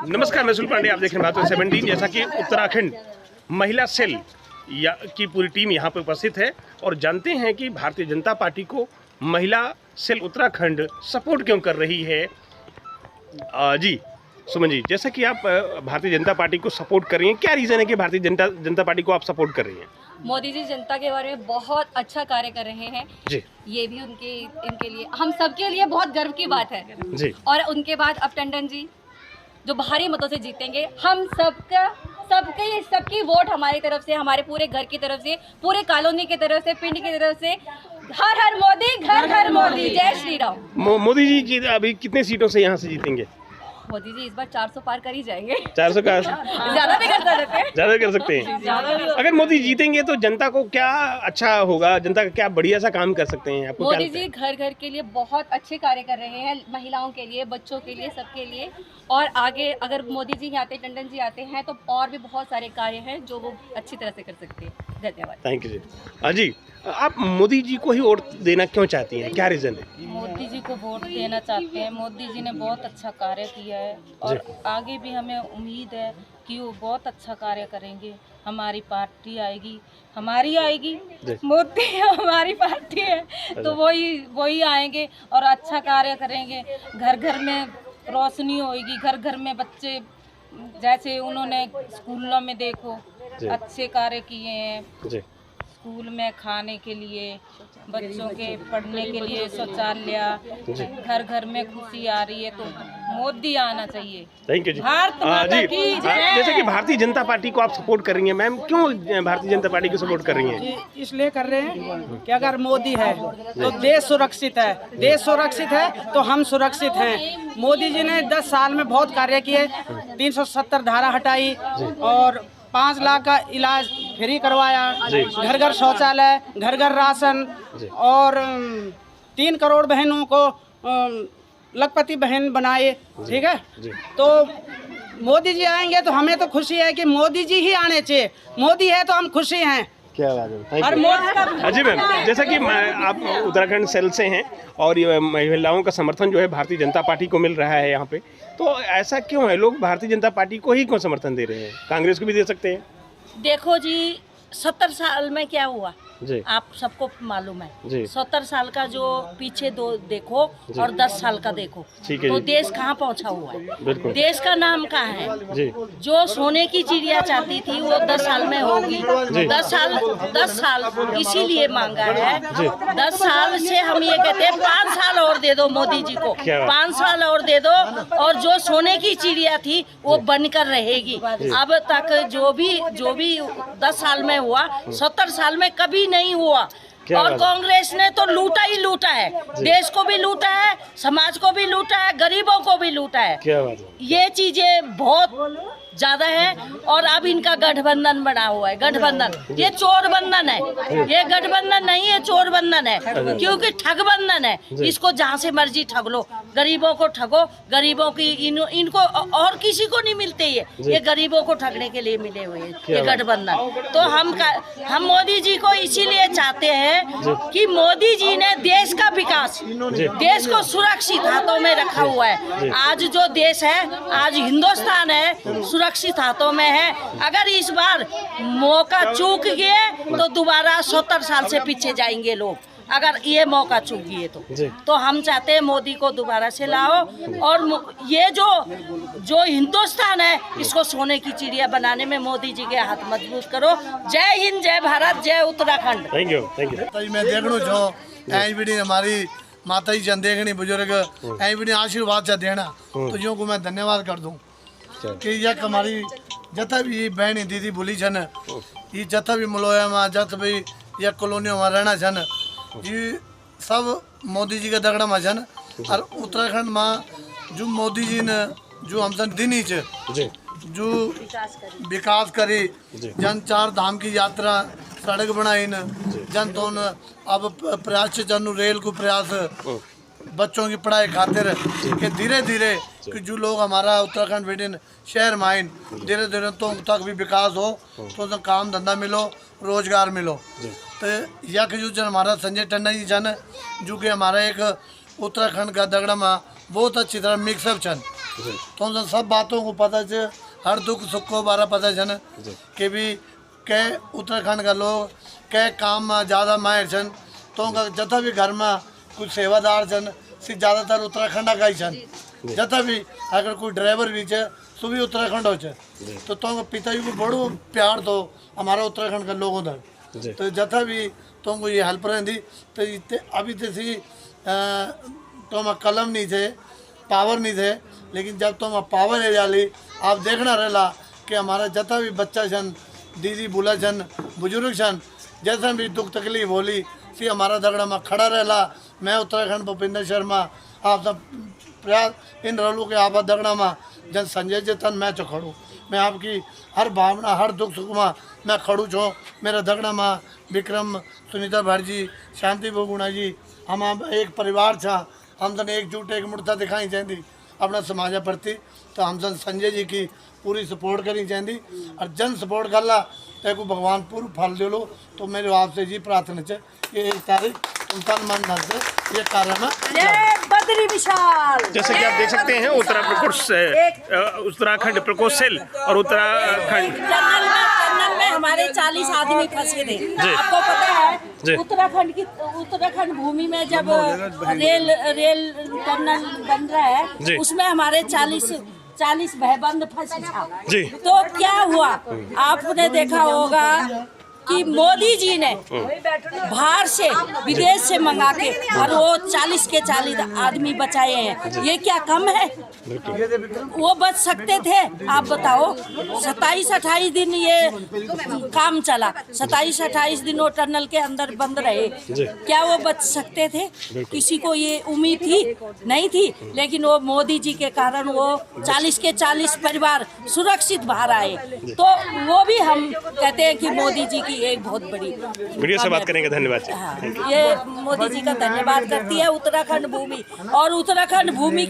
नमस्कार, मैं सुनील पांडे, आप देख रहे हैं बात 17। जैसा कि उत्तराखंड महिला सेल की पूरी टीम यहाँ पर उपस्थित है और जानते हैं कि भारतीय जनता पार्टी को महिला सेल उत्तराखंड सपोर्ट क्यों कर रही है। जी सुमन जी, जैसा कि आप भारतीय जनता पार्टी को सपोर्ट कर रही हैं, क्या रीज़न है कि भारतीय जनता पार्टी को आप सपोर्ट कर रही हैं? मोदी जी जनता के बारे में बहुत अच्छा कार्य कर रहे हैं जी। ये भी इनके लिए, हम सबके लिए बहुत गर्व की बात है जी। और उनके बाद अब टंडन जी जो भारी मतों से जीतेंगे, हम सबकी वोट हमारी तरफ से, हमारे पूरे घर की तरफ से, पूरे कॉलोनी की तरफ से, पिंड की तरफ से। हर हर मोदी, घर घर मोदी, जय श्री राम। मोदी जी अभी कितने सीटों से यहाँ से जीतेंगे? मोदी जी इस बार 400 पार कर ही जाएंगे। 400 का ज्यादा भी कर सकते हैं, ज़्यादा कर सकते हैं। अगर मोदी जीतेंगे तो जनता को क्या अच्छा होगा, जनता का क्या बढ़िया सा काम कर सकते हैं? आपको मोदी जी घर घर के लिए बहुत अच्छे कार्य कर रहे हैं, महिलाओं के लिए, बच्चों के लिए, सबके लिए। और आगे अगर मोदी जी आते, टंडन जी आते हैं तो और भी बहुत सारे कार्य हैं जो वो अच्छी तरह से कर सकते हैं। धन्यवाद। थैंक यू जी। जी, आप मोदी जी को ही वोट देना क्यों चाहती हैं, क्या रीज़न है? मोदी जी को वोट देना चाहते हैं। मोदी जी ने बहुत अच्छा कार्य किया है और आगे भी हमें उम्मीद है कि वो बहुत अच्छा कार्य करेंगे। हमारी पार्टी आएगी, हमारी आएगी, मोदी हमारी पार्टी है तो वही आएंगे और अच्छा कार्य करेंगे। घर घर में रोशनी होगी, घर घर में बच्चे, जैसे उन्होंने स्कूलों में देखो अच्छे कार्य किए हैं। स्कूल में खाने के लिए, बच्चों के पढ़ने के लिए शौचालय, घर घर में खुशी आ रही है तो मोदी आना चाहिए। थैंक यू जी। भारत माता की जय। जैसे कि भारतीय जनता पार्टी को आप सपोर्ट कर रही हैं, मैम क्यों भारतीय जनता पार्टी को सपोर्ट कर रही हैं? इसलिए कर रहे हैं कि अगर मोदी है तो देश सुरक्षित है, देश सुरक्षित है तो हम सुरक्षित हैं। मोदी जी ने 10 साल में बहुत कार्य किए, 370 धारा हटाई और 5 लाख का इलाज फ्री करवाया, घर घर शौचालय, घर घर राशन और 3 करोड़ बहनों को लखपति बहन बनाए। ठीक है, तो मोदी जी आएंगे तो हमें तो खुशी है कि मोदी जी ही आने चाहिए। मोदी है तो हम खुशी हैं। क्या बात है। और मोदी जी मैम, जैसा कि आप उत्तराखंड सेल से हैं और ये महिलाओं का समर्थन जो है भारतीय जनता पार्टी को मिल रहा है यहाँ पे, तो ऐसा क्यों है, लोग भारतीय जनता पार्टी को ही क्यों समर्थन दे रहे हैं? कांग्रेस को भी दे सकते हैं। देखो जी, 70 साल में क्या हुआ जी, आप सबको मालूम है जी। 70 साल का जो पीछे दो देखो और 10 साल का देखो, ठीक है तो जी। देश कहाँ पहुँचा हुआ है? बिल्कुल। देश का नाम कहाँ है? जी। जो सोने की चिड़िया चाहती थी वो 10 साल में होगी। 10 साल इसीलिए मांगा है। 10 साल से हम ये कहते हैं 5 साल और दे दो मोदी जी को, 5 साल और दे दो और जो सोने की चिड़िया थी वो बनकर रहेगी। अब तक जो भी 10 साल में हुआ, 70 साल में कभी नहीं हुआ। और कांग्रेस ने तो लूटा ही लूटा है, देश को भी लूटा है, समाज को भी लूटा है, गरीबों को भी लूटा है। क्या बात है। ये चीजें बहुत ज्यादा है और अब इनका गठबंधन बना हुआ है। गठबंधन, ये चोर बंधन है, ये गठबंधन नहीं है, चोर बंधन है, क्योंकि ठगबंधन है। इसको जहाँ से मर्जी ठग लो, गरीबों को ठगो, गरीबों की इनको और किसी को नहीं मिलते ये गरीबों को ठगने के लिए मिले हुए हैं ये गठबंधन। तो हम मोदी जी को इसीलिए चाहते हैं कि मोदी जी ने देश का विकास, देश को सुरक्षित हाथों में रखा हुआ है। आज जो देश है, आज हिंदुस्तान है, सुरक्षित हाथों में है। अगर इस बार मौका चूक गए तो दोबारा 70 साल से पीछे जाएंगे लोग, अगर ये मौका चूक गए तो हम चाहते हैं मोदी को दोबारा से लाओ और ये जो हिंदुस्तान है इसको सोने की चिड़िया बनाने में मोदी जी के हाथ मजबूत करो। जय हिंद, जय भारत, जय उत्तराखंड। Thank you. मैं देखना छो ऐ हमारी माता जी चंद देखनी बुजुर्ग ऐ आशीर्वाद से देना, तो यूँ को मैं धन्यवाद कर दूँ कि यह हमारी जता भी बहनी दीदी बोली छन, ये जता भी मलोया में जत भी यह कॉलोनियों में रहना छन, ये सब मोदी जी के दगड़ा में छन। और उत्तराखंड में जो मोदी जी ने जो हमसे दिनी च जो विकास करे, जन 4 धाम की यात्रा, सड़क बनाई न, जन तो अब प्रयास जन रेल को प्रयास, बच्चों की पढ़ाई खातिर कि धीरे धीरे कि जो लोग हमारा उत्तराखंड बेटिन शहर माइन धीरे धीरे तो तक भी विकास हो, तो काम धंधा मिलो, रोजगार मिलो। तो यह जो जन हमारा संजय टंडन जी जन जो कि हमारा एक उत्तराखंड का दगड़ा में बहुत अच्छी तरह मिक्सअप छन। तो उन सब बातों को पता च हर दुख सुख को बारा पता छन कि भी के उत्तराखंड का लोग के काम में ज़्यादा माहिर छन तो उनका जता भी घर में कुछ सेवादार छन सी ज़्यादातर उत्तराखंड का ही छन जता भी अगर कोई ड्राइवर भी छे तो भी उत्तराखंड हो छे तो उनका पिताजी को बड़ो प्यार तो हमारा उत्तराखंड का लोगों तक तो जता भी तुमको ये हेल्प रहती तो अभी तो सी तुम कलम नहीं थे पावर नहीं थे लेकिन जब तुम पावर है जाली आप देखना रहला कि हमारा जता भी बच्चा छन दीदी बुला छन बुजुर्ग छन जैसा भी दुख तकलीफ होली सी हमारा दगड़ा में खड़ा रहला। मैं उत्तराखंड भूपिंदर शर्मा आप सब प्रयास इन रहलू के आप दगड़ा में जन संजय जी तन मैं खड़ू मैं आपकी हर भावना हर दुख सुख में मैं खड़ू छो। मेरा दगड़ा में विक्रम सुनीता भाट जी शांति बोगुणा जी हम एक परिवार छा हम सन एकजुट एक मुठता दिखाई चाहिए अपना समाज प्रति तो हम सन संजय जी की पूरी सपोर्ट करनी चाहिए और जन सपोर्ट कर ला तो भगवान पूर्ण फल दे लो। तो मेरे आपसे जी प्रार्थना है कि 1 तारीख तुम तन मन धन से ये कार्य में बद्री विशाल। जैसे कि आप देख सकते हैं उत्तराखंड प्रकोष्ठ सेल और उत्तराखंड टनल में हमारे 40 आदमी फंसे थे। आपको पता है उत्तराखंड भूमि में जब रेल टनल बन रहा है उसमें हमारे 40 भयबंद फंसे था। तो क्या हुआ आपने देखा होगा कि मोदी जी ने बाहर से विदेश से मंगा के और वो 40 के 40 आदमी बचाए हैं। ये क्या कम है? वो बच सकते थे? आप बताओ 27-28 दिन ये काम चला 27-28 दिन वो टनल के अंदर बंद रहे। क्या वो बच सकते थे? किसी को ये उम्मीद थी? नहीं थी। लेकिन वो मोदी जी के कारण वो 40 के 40 परिवार सुरक्षित बाहर आए। तो वो भी हम कहते हैं कि मोदी जी की एक बहुत बड़ी वीडियो से बात करेंगे। धन्यवाद। हाँ, ये मोदी जी का धन्यवाद करती है उत्तराखंड भूमि और उत्तराखंड भूमि